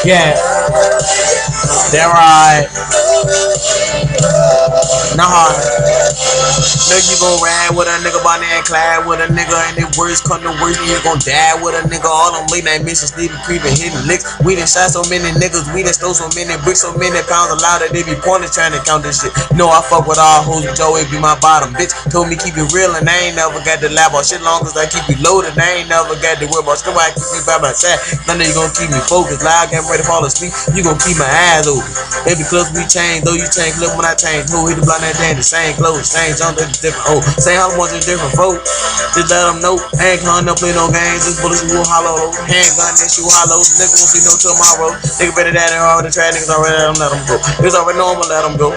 Yeah, that right. Nah. Know you gon' ride with a nigga, Bonnie and Clyde with a nigga, and the worst come to worst, you gon' die with a nigga. All them late night missions, sleeping, creeping, hitting licks. We done shot so many niggas, we done stole so many bricks, so many pounds of loud that they be pointing trying to count this shit. No, I fuck with all hoes, Joe, it be my bottom bitch. Told me keep it real, and I ain't never got the lab on shit. Long as I keep it loaded, I ain't never got the word about shit. Why I keep me by my side? None of you gon' keep me focused. Loud, getting ready to fall asleep, you gon' keep my eyes open. Every clothes we change, though you change, look when I change. Who hit the blind that damn the same clothes, same jump, different. Oh, same how much is different folks. Just let them know. I ain't coming up play no games. This bullets will hollow. Handgun that shoot hollow. Nigga won't see no tomorrow. Nigga better that and all the trash niggas already let them go. It's already know I'ma let them go.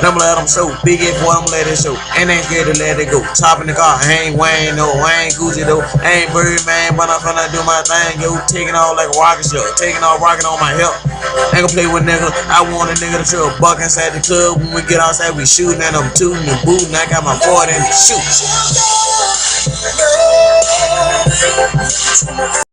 I'ma let them show. Big F boy, I'ma let it show. And ain't scared to let it go. Top in the car. I ain't Wayne, no. I ain't Gucci though. I ain't Birdman, but I'm finna do my thing. Yo, taking off like a rocket ship. Taking off rocking on my hip. Ain't gonna play with niggas. I want a nigga to throw a buck inside the club. When we get outside, we shooting and I'm tooting and booting. I got my 40 in the shoot.